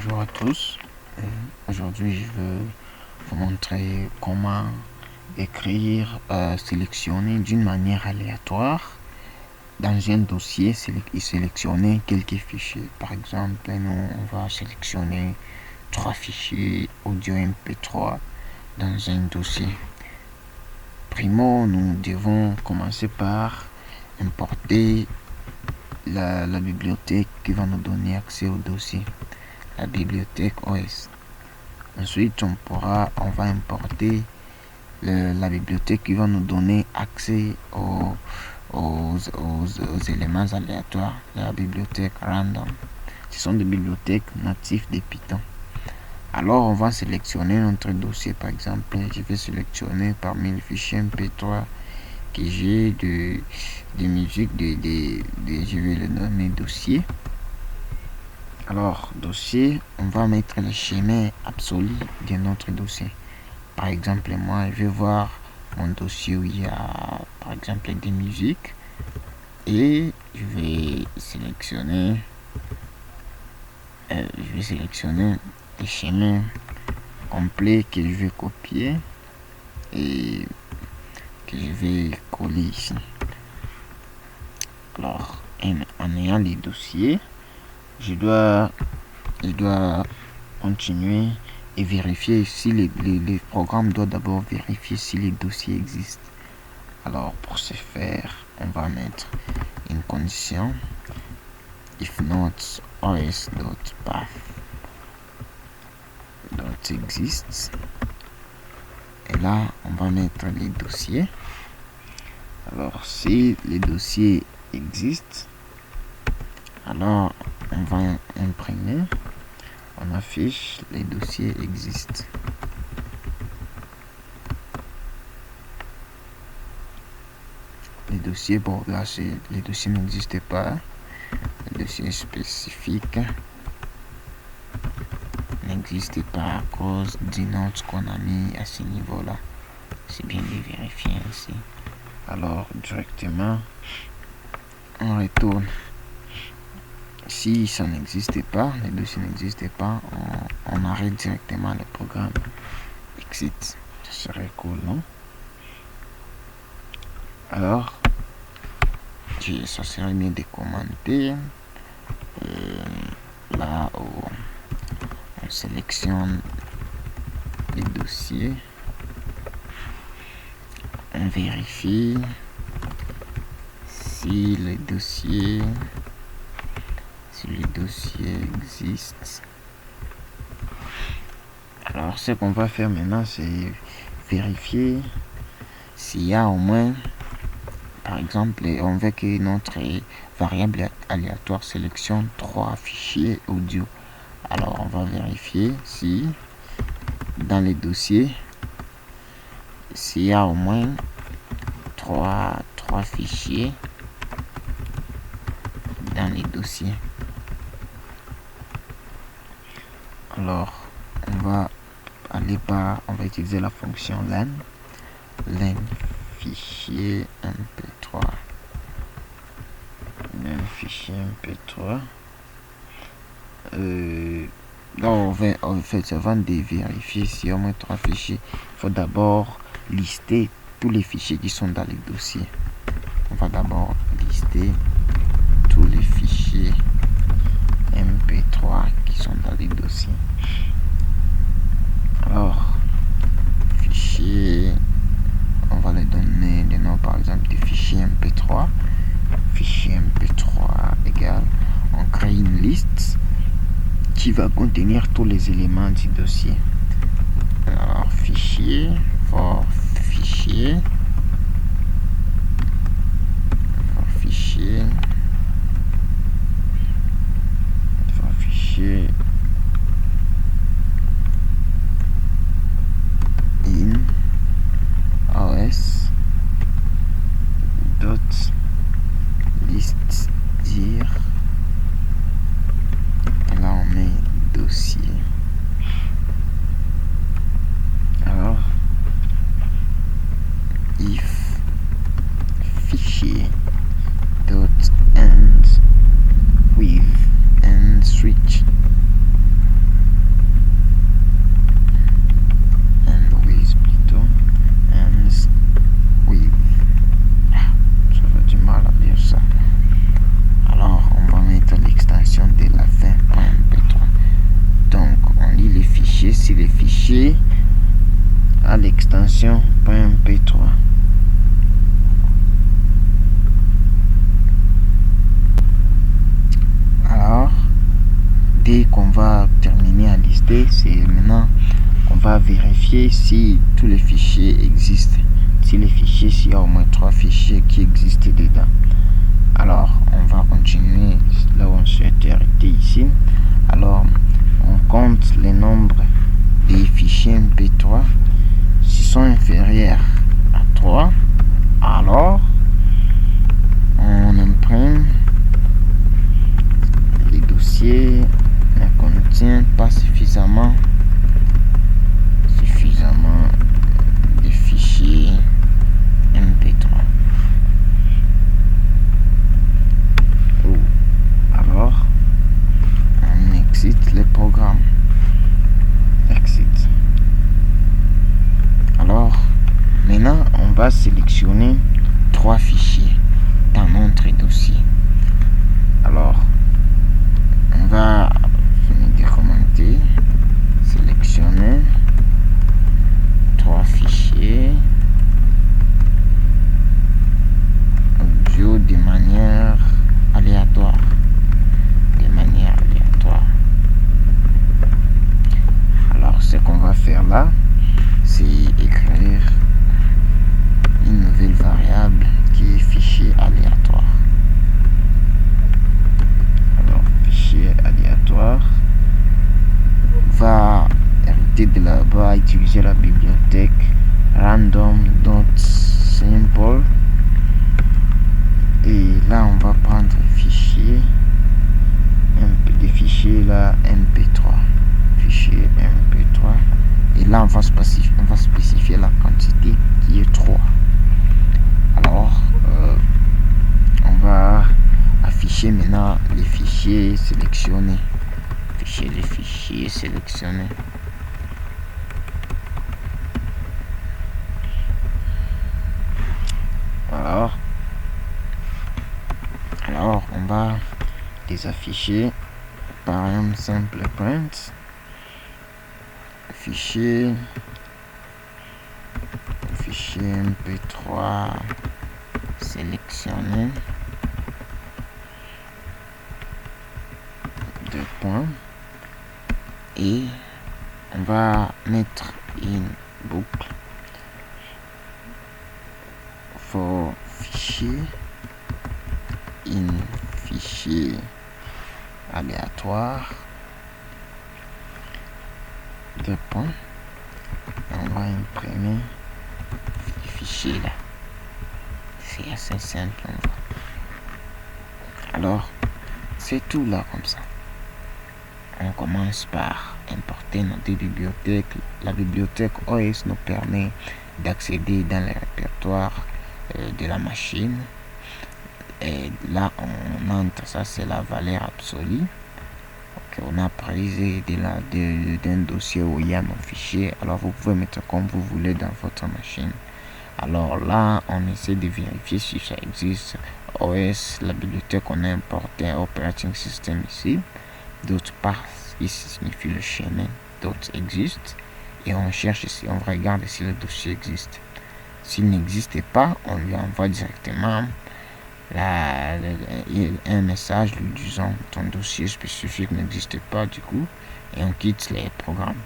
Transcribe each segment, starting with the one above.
Bonjour à tous. Aujourd'hui, je veux vous montrer comment écrire, sélectionner d'une manière aléatoire dans un dossier et sélectionner quelques fichiers. Par exemple, nous, on va sélectionner 3 fichiers audio MP3 dans un dossier. Primo, nous devons commencer par importer la bibliothèque qui va nous donner accès au dossier, la bibliothèque OS. Ensuite, on va importer la bibliothèque qui va nous donner accès aux éléments aléatoires, la bibliothèque random. Ce sont des bibliothèques natives de Python. Alors, on va sélectionner notre dossier. Par exemple, je vais sélectionner parmi les fichiers MP3 que j'ai de musique, je vais le nommer dossier. Alors, dossier, on va mettre le schéma absolu de notre dossier. Par exemple, moi, je vais voir mon dossier où il y a, par exemple, des musiques. Et je vais sélectionner le schéma complet que je vais copier et que je vais coller ici. Alors, en ayant les dossiers, je dois continuer et vérifier si les programmes doivent d'abord vérifier si les dossiers existent. Alors, pour ce faire, on va mettre une condition if not os.path exists, et là on va mettre les dossiers. Alors, si les dossiers existent, alors on va imprimer, on affiche les dossiers existent. Les dossiers, bon là les dossiers n'existent pas, les dossiers spécifiques n'existent pas à cause du note qu'on a mis à ce niveau là. C'est bien de vérifier ainsi. Alors directement on retourne. Si ça n'existe pas, les dossiers n'existent pas, on arrête directement le programme. Exit. Ça serait cool, non? Alors, ça serait mieux de commenter. Là où on sélectionne les dossiers, on vérifie si les dossiers existent. Alors, ce qu'on va faire maintenant, c'est vérifier s'il y a au moins, par exemple, on veut que notre variable aléatoire sélectionne 3 fichiers audio. Alors, on va vérifier si dans les dossiers, s'il y a au moins 3 fichiers dans les dossiers. Alors, on va utiliser la fonction len fichier MP3. En fait, avant de vérifier si au moins 3 fichiers, il faut d'abord lister tous les fichiers qui sont dans les dossiers. On va d'abord lister tous les fichiers MP3 qui sont dans les dossiers. Alors, fichier, on va les donner le nom par exemple du fichier MP3. Fichier MP3 égale, on crée une liste qui va contenir tous les éléments du dossier. Alors, fichier in os dot list dir, et là on met dossier. Alors, if fichier dot fichier à l'extension .mp3. Alors, dès qu'on va terminer à lister, c'est maintenant qu'on va vérifier si tous les fichiers existent. Si les fichiers, s'il y a au moins 3 fichiers qui existent dedans. Alors, on va continuer là où on s'est arrêté ici. Alors, on compte les nombres des fichiers MP3. S'ils sont inférieurs à 3, alors on imprime les dossiers ne contiennent pas suffisamment de fichiers MP3. Alors, on exit le programme. Exit. Alors, maintenant, on va sélectionner 3 fichiers dans notre dossier. Alors, on va finir de commenter, sélectionner 3 fichiers audio de manière aléatoire. Alors, ce qu'on va faire là, c'est écrire une nouvelle variable qui est fichier aléatoire. Alors, fichier aléatoire va hériter de là-bas, utiliser la bibliothèque random.simple. Et là, on va prendre des fichiers là MP3. Fichier MP3. Et là, on va spécifier la quantité qui est 3. Alors, on va afficher maintenant les fichiers sélectionnés. Les fichiers sélectionnés. Alors, on va les afficher par un simple print. Fichier MP3 sélectionné. 2 points. Et on va mettre une boucle for fichier aléatoire. 2 points. On va imprimer le fichier là. C'est assez simple. Alors, c'est tout là comme ça. On commence par importer nos deux bibliothèques. La bibliothèque OS nous permet d'accéder dans le répertoire de la machine. Et là, on entre, ça c'est la valeur absolue qu'on a prise d'un dossier où il y a nos fichiers. Alors, vous pouvez mettre comme vous voulez dans votre machine. Alors là, on essaie de vérifier si ça existe. OS, la bibliothèque, on a importé un operating system ici. D'autres part, ici signifie le chemin. D'autres existent. Et on cherche ici, on regarde si le dossier existe. S'il n'existe pas, on lui envoie directement un message lui disant ton dossier spécifique n'existe pas du coup, et on quitte les programmes.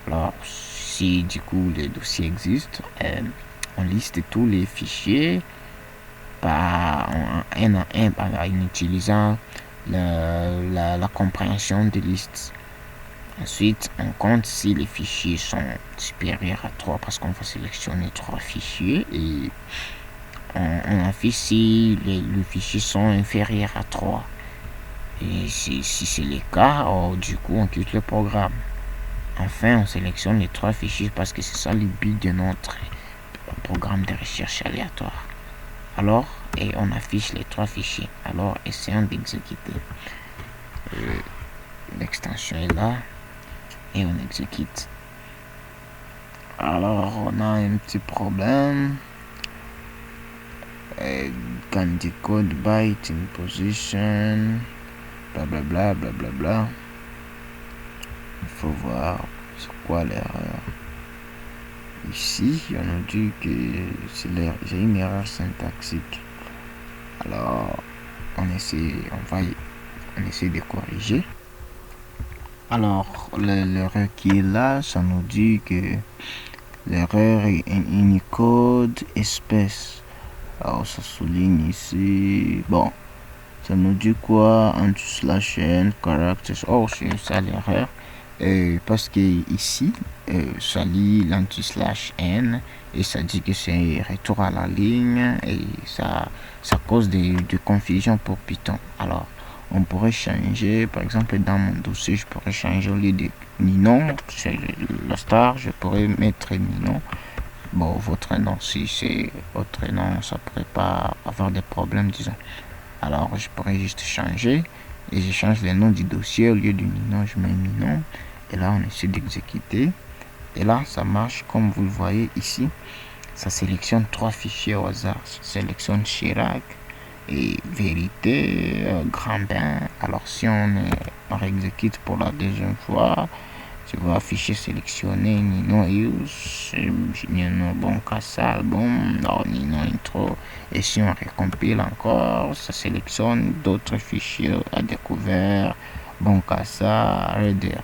Alors si du coup le dossier existe, on liste tous les fichiers en utilisant la compréhension des listes. Ensuite, on compte si les fichiers sont supérieurs à 3 parce qu'on va sélectionner 3 fichiers et on affiche si les fichiers sont inférieurs à 3. Et si c'est le cas, du coup, on quitte le programme. Enfin, on sélectionne les 3 fichiers parce que c'est ça le but de notre programme de recherche aléatoire. Alors, et on affiche les 3 fichiers. Alors, essayons d'exécuter. L'extension est là. Et on exécute. Alors, on a un petit problème. Can decode byte in position. Blablabla, blablabla. Il faut voir C'est quoi l'erreur? Ici, on nous dit que j'ai une erreur syntaxique. Alors, on essaie de corriger. Alors, l'erreur qui est là, ça nous dit que l'erreur est Unicode espèce. Alors, ça souligne ici. Bon, ça nous dit quoi? N characters. Oh, c'est ça l'erreur. Parce que ici, ça lit l'anti/n et ça dit que c'est retour à la ligne et ça cause de confusion pour Python. Alors, on pourrait changer, par exemple, dans mon dossier, je pourrais changer au lieu de Ninon, c'est la star, je pourrais mettre Ninon. Bon, votre nom, si c'est votre nom, ça pourrait pas avoir de problème, disons. Alors, je pourrais juste changer et je change le nom du dossier. Au lieu de Ninon, je mets Ninon. Et là, on essaie d'exécuter. Et là, ça marche comme vous le voyez ici. Ça sélectionne 3 fichiers au hasard. Ça sélectionne Chirac et Vérité, Grand Bain. Alors, si on exécute pour la deuxième fois, tu vois afficher sélectionner Ninon Use, Ninon Boncassa Album, Ninon Intro. Et si on recompile encore, ça sélectionne d'autres fichiers à découvert, Boncassa, Redder.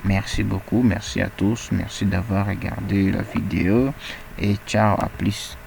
Merci beaucoup, merci à tous, merci d'avoir regardé la vidéo et ciao, à plus.